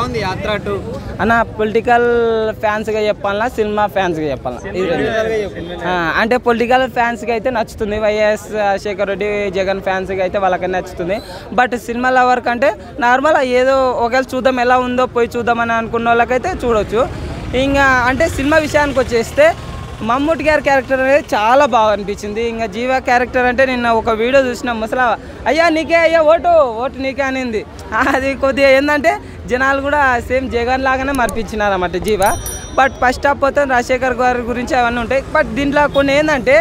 ఉంది యాత్ర 2 అన్న పొలిటికల్ ఫ్యాన్స్గా చెప్పాలా సినిమా ఫ్యాన్స్గా చెప్పాలా అంటే పొలిటికల్ ఫ్యాన్స్కి అయితే నచ్చుతుంది వైఎస్ రాజశేఖర రెడ్డి జగన్ ఫ్యాన్స్కి అయితే వాళ్ళకి నచ్చుతుంది బట్ సినిమా లవర్ కంటే నార్మల్ ఏదో ఒకవేళ చూద్దాం ఎలా ఉందో పోయి చూద్దామని అనుకున్న వాళ్ళకైతే చూడవచ్చు ఇంకా అంటే సినిమా విషయానికి వచ్చేస్తే మమ్మూటి గారి క్యారెక్టర్ అనేది చాలా బాగా అనిపించింది ఇంకా జీవా క్యారెక్టర్ అంటే నిన్న ఒక వీడియో చూసిన ముసలా అయ్యా నీకే అయ్యా ఓటు నీకే అనింది అది కొద్దిగా ఏంటంటే జనాలు కూడా సేమ్ జగన్ లాగానే మర్పించినారు అన్నమాట జీవా బట్ ఫస్ట్ హాఫ్ పోతే రాజశేఖర్ గారి గురించి అవన్నీ ఉంటాయి బట్ దీంట్లో కొన్ని ఏంటంటే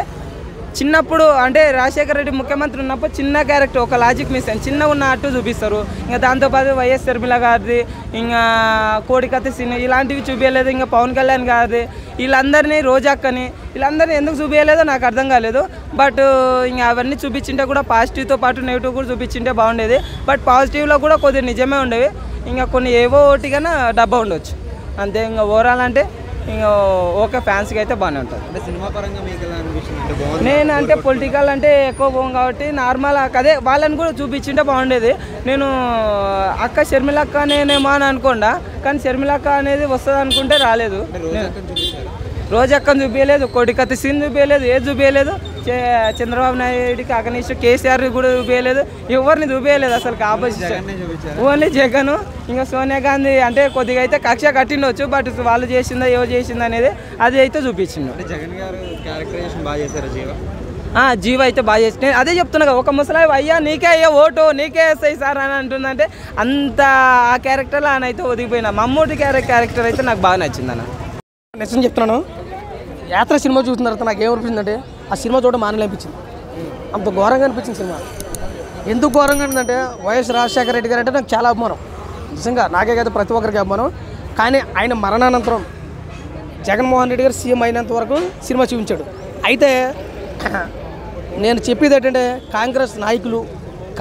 చిన్నప్పుడు అంటే రాజశేఖర రెడ్డి ముఖ్యమంత్రి ఉన్నప్పుడు చిన్న క్యారెక్టర్ ఒక లాజిక్ మిస్ అయింది చిన్నగా ఉన్న అట్టు చూపిస్తారు ఇంకా దాంతోపాటు వైఎస్ షర్మిల గారిది ఇంకా కోడికత్తి సినిమా ఇలాంటివి చూపించలేదు ఇంకా పవన్ కళ్యాణ్ గారిది వీళ్ళందరినీ రోజాక్కని వీళ్ళందరినీ ఎందుకు చూపించలేదో నాకు అర్థం కాలేదు బట్ ఇంకా అవన్నీ చూపించింటే కూడా పాజిటివ్తో పాటు నెగిటివ్ కూడా చూపించింటే బాగుండేది బట్ పాజిటివ్లో కూడా కొద్దిగా నిజమే ఉండేవి ఇంకా కొన్ని ఏవో ఒకటిగానే డబ్బా ఉండొచ్చు అంతే ఇంకా ఓవరాల్ అంటే ఇంకా ఓకే ఫ్యాన్స్కి అయితే బాగానే ఉంటుంది అంటే సినిమా పరంగా మీకు ఎలా అనిపిస్తుంది నేను అంటే పొలిటికల్ అంటే ఎక్కువ పోం కాబట్టి నార్మల్ అదే వాళ్ళని కూడా చూపించింటే బాగుండేది నేను అక్క షర్మిలక్క నేనేమో అని అనుకోండా కానీ షర్మిలక్క అనేది వస్తుంది అనుకుంటే రాలేదు రోజక్కని చూపించలేదు కోడికత్తి సీన్ చూపించలేదు ఏది చూపించలేదు చంద్రబాబు నాయుడికి అగనీష్ కేసీఆర్ కూడా చూపించలేదు ఎవరిని చూపించలేదు అసలు ఆపోజిషన్ ఓన్లీ జగన్ ఇంకా సోనియా గాంధీ అంటే కొద్దిగా అయితే కక్ష కట్టిండవచ్చు బట్ వాళ్ళు చేసిందా ఎవరు చేసిందా అనేది అది అయితే చూపించింది జగన్ గారు క్యారెక్టరైజేషన్ బాగా చేశారు జీవ అయితే బాగా చేసి నేను అదే చెప్తున్నా కదా ఒక ముసలాయి అయ్యా నీకే అయ్యా ఓటు నీకే వేస్తాయి సార్ అని అంటుందంటే అంత ఆ క్యారెక్టర్లో ఆయన అయితే ఒదిగిపోయినా మమ్మూటి క్యారెక్టర్ అయితే నాకు బాగా నచ్చింది అన్న నిజం చెప్తున్నాను యాత్ర సినిమా చూసిన తర్వాత నాకు ఏమనిపించిందంటే ఆ సినిమా చూడడం మానేలనిపించింది అంత ఘోరంగా అనిపించింది సినిమా ఎందుకు ఘోరంగా ఉందంటే వైఎస్ రాజశేఖర రెడ్డి గారు అంటే నాకు చాలా అభిమానం నిజంగా నాకే కాదు ప్రతి ఒక్కరికి అభిమానం కానీ ఆయన మరణానంతరం జగన్మోహన్ రెడ్డి గారు సీఎం అయినంత వరకు సినిమా చూపించాడు అయితే నేను చెప్పేది ఏంటంటే కాంగ్రెస్ నాయకులు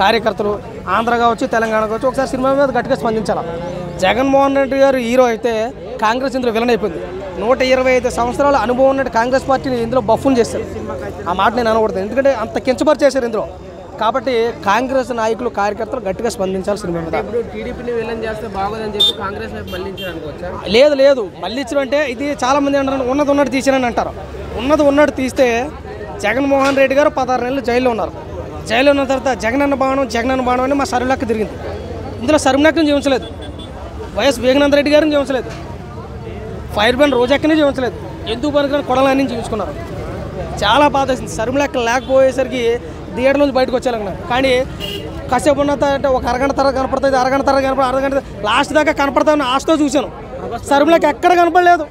కార్యకర్తలు ఆంధ్ర కావచ్చు తెలంగాణ కావచ్చు ఒకసారి సినిమా మీద గట్టిగా స్పందించాలి జగన్మోహన్ రెడ్డి గారు హీరో అయితే కాంగ్రెస్ ఇందులో విలన్ అయిపోయింది 125 సంవత్సరాల అనుభవం ఉన్నట్టు కాంగ్రెస్ పార్టీని ఇందులో బఫూన్ చేస్తారు ఆ మాట నేను అనకూడదు ఎందుకంటే అంత కించపరిచేశారు ఇందులో కాబట్టి కాంగ్రెస్ నాయకులు కార్యకర్తలు గట్టిగా స్పందించాలి సినిమా మీద లేదు మళ్ళించడం అంటే ఇది చాలామంది అంటారు ఉన్నది ఉన్నట్టు తీసారని అంటారు ఉన్నది ఉన్నట్టు తీస్తే జగన్మోహన్ రెడ్డి గారు 16 నెలలు జైల్లో ఉన్నారు జైల్లో ఉన్న తర్వాత జగనన్న బాణం అని మా సరులక్క తిరిగింది ఇందులో సరునక్కని జీవించలేదు వైఎస్ వివేకానంద రెడ్డి గారిని జీవించలేదు ఫైర్ బ్రాండ్ రోజాక్కనే జీవించలేదు ఎందుకు పనికిరాని కొడలన్నీ జీవించుకున్నారు చాలా బాధ వేసింది సరుములెక్క లేకపోయేసరికి థియేటర్ నుంచి బయటకు వచ్చేలాగా కానీ కాసేపు ఉన్న అంటే ఒక అరగంట తర్వాత కనపడుతుంది అరగంట లాస్ట్ దాకా కనపడతామని ఆశతో చూశాను సరుములెక్క ఎక్కడ కనపడలేదు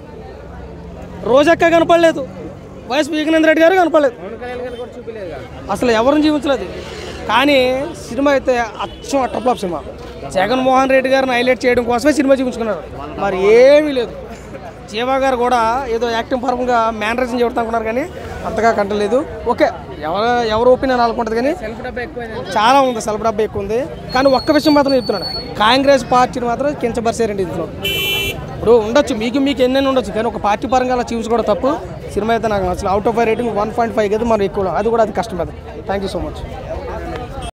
రోజక్క కనపడలేదు వైఎస్ వివేకానంద రెడ్డి గారు కనపడలేదు అసలు ఎవరిని జీవించలేదు కానీ సినిమా అయితే అచ్చం అట్టప్లాప్ సినిమా జగన్మోహన్ రెడ్డి గారిని హైలైట్ చేయడం కోసమే సినిమా చూపించుకున్నారు మరి ఏమీ లేదు జీవా గారు కూడా ఏదో యాక్టింగ్ పరంగా మేనరిజం చెబుతానుకున్నారు కానీ అంతగా కంటలేదు ఓకే ఎవరు ఒపీనియన్ అనుకుంటుంది కానీ చాలా ఉంది సెల్ఫ్ డబ్బా ఎక్కువ ఉంది కానీ ఒక్క విషయం మాత్రం చెప్తున్నాను కాంగ్రెస్ పార్టీని మాత్రం కించపరిచారండి ఇందులో ఇప్పుడు ఉండొచ్చు మీకు ఎన్నెన్ని ఉండొచ్చు కానీ ఒక పార్టీ పరంగా అలా చూసుకోవడం తప్పు సినిమా అయితే నాకు అసలు అవుట్ ఆఫ్ రేటింగ్ 1.5 కదా మనం ఎక్కువ అది కూడా అది కష్టం కదా థ్యాంక్ యూ సో మచ్